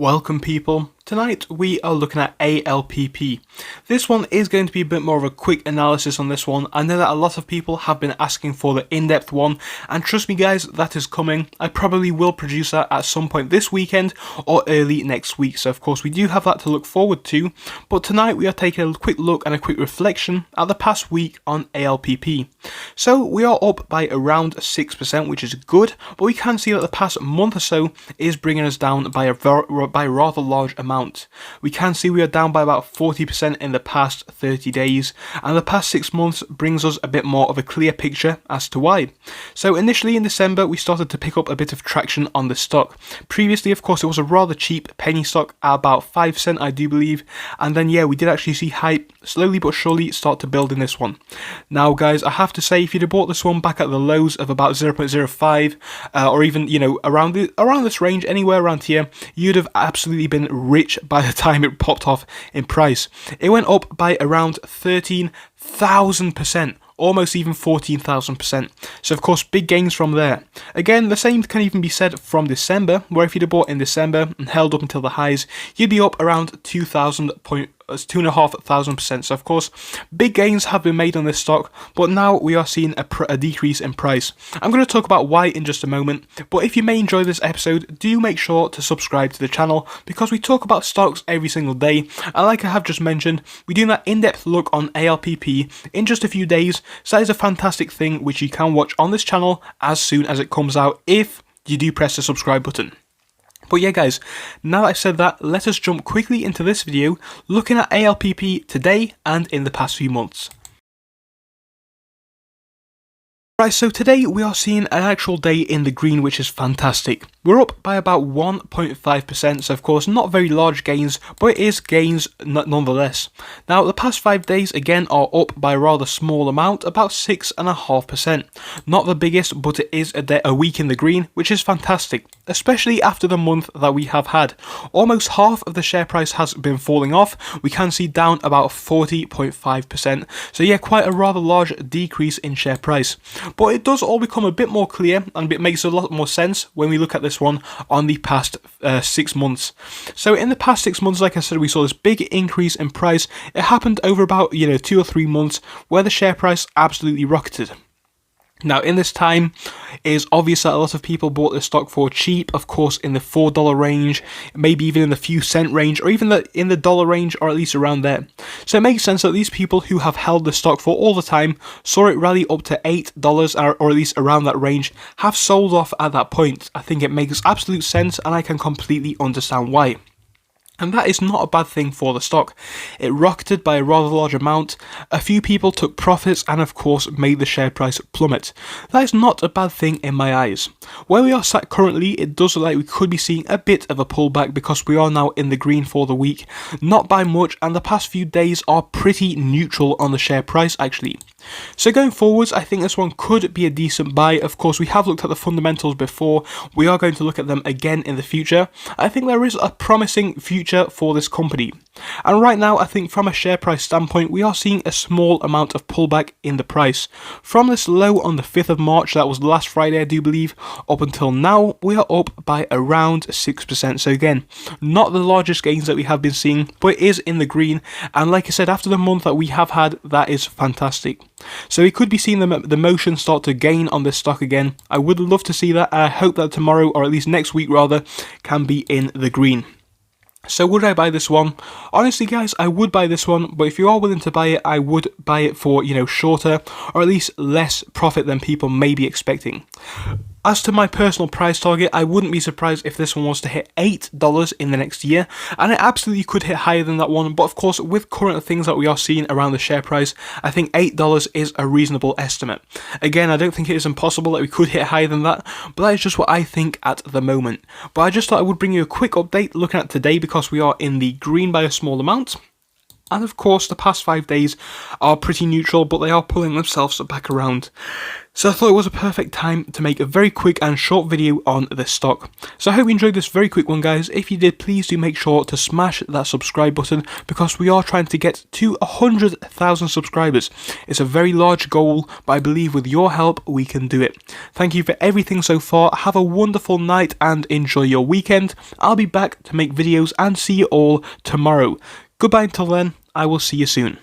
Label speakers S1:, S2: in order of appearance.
S1: Welcome people. Tonight we are looking at Alpp. This one is going to be a bit more of a quick analysis on this one. I know that a lot of people have been asking for the in-depth one, and trust me guys, that is coming. I probably will produce that at some point this weekend or early next week, so of course we do have that to look forward to. But tonight we are taking a quick look and a quick reflection at the past week on Alpp. So we are up by around 6%, which is good, but we can see that the past month or so is bringing us down by a rather large amount. We can see we are down by about 40% in the past 30 days, and the past 6 months brings us a bit more of a clear picture as to why. So initially in December we started to pick up a bit of traction on the stock. Previously, of course, it was a rather cheap penny stock at about 5 cents, I do believe, and then yeah, we did actually see hype slowly but surely start to build in this one. Now guys, I have to say, if you'd have bought this one back at the lows of about 0.05 or even, you know, around this range, anywhere around here, you'd have absolutely been rich by the time it popped off in price. It went up by around 13,000%. Almost even 14,000%. So of course, big gains from there. Again, the same can even be said from December, where if you'd have bought in December and held up until the highs, you'd be up around 2,500%. So of course, big gains have been made on this stock, but now we are seeing a decrease in price. I'm going to talk about why in just a moment, but if you may enjoy this episode, do make sure to subscribe to the channel, because we talk about stocks every single day, and like I have just mentioned, we do that in-depth look on Alpp in just a few days. So that is a fantastic thing which you can watch on this channel as soon as it comes out, if you do press the subscribe button. But yeah guys, now that I've said that, let us jump quickly into this video looking at Alpp today and in the past few months. Right, so today we are seeing an actual day in the green, which is fantastic. We're up by about 1.5%, so of course not very large gains, but it is gains nonetheless. Now the past 5 days again are up by a rather small amount, about 6.5%. Not the biggest, but it is a week in the green, which is fantastic, especially after the month that we have had. Almost half of the share price has been falling off. We can see down about 40.5%. So yeah, quite a rather large decrease in share price. But it does all become a bit more clear, and it makes a lot more sense when we look at this one on the past 6 months. So in the past 6 months, like I said, we saw this big increase in price. It happened over about 2 or 3 months where the share price absolutely rocketed. Now in this time, it is obvious that a lot of people bought this stock for cheap, of course in the $4 range, maybe even in the few cent range, or even in the dollar range, or at least around there. So it makes sense that these people who have held the stock for all the time, saw it rally up to $8, or at least around that range, have sold off at that point. I think it makes absolute sense, and I can completely understand why. And that is not a bad thing for the stock. It rocketed by a rather large amount, a few people took profits, and of course made the share price plummet. That is not a bad thing in my eyes. Where we are sat currently, it does look like we could be seeing a bit of a pullback, because we are now in the green for the week. Not by much, and the past few days are pretty neutral on the share price actually. So going forwards, I think this one could be a decent buy. Of course, we have looked at the fundamentals before. We are going to look at them again in the future. I think there is a promising future for this company. And right now, I think from a share price standpoint, we are seeing a small amount of pullback in the price. From this low on the 5th of March, that was last Friday, I do believe, up until now, we are up by around 6%. So again, not the largest gains that we have been seeing, but it is in the green. And like I said, after the month that we have had, that is fantastic. So we could be seeing the motion start to gain on this stock again. I would love to see that. I hope that tomorrow, or at least next week rather, can be in the green. So would I buy this one? Honestly guys, I would buy this one, but if you are willing to buy it, I would buy it for, shorter, or at least less profit than people may be expecting. As to my personal price target, I wouldn't be surprised if this one was to hit $8 in the next year, and it absolutely could hit higher than that one, but of course with current things that we are seeing around the share price, I think $8 is a reasonable estimate. Again, I don't think it is impossible that we could hit higher than that, but that is just what I think at the moment. But I just thought I would bring you a quick update looking at today, because we are in the green by a small amount. And of course, the past 5 days are pretty neutral, but they are pulling themselves back around. So I thought it was a perfect time to make a very quick and short video on this stock. So I hope you enjoyed this very quick one, guys. If you did, please do make sure to smash that subscribe button, because we are trying to get to 100,000 subscribers. It's a very large goal, but I believe with your help we can do it. Thank you for everything so far. Have a wonderful night and enjoy your weekend. I'll be back to make videos and see you all tomorrow. Goodbye until then. I will see you soon.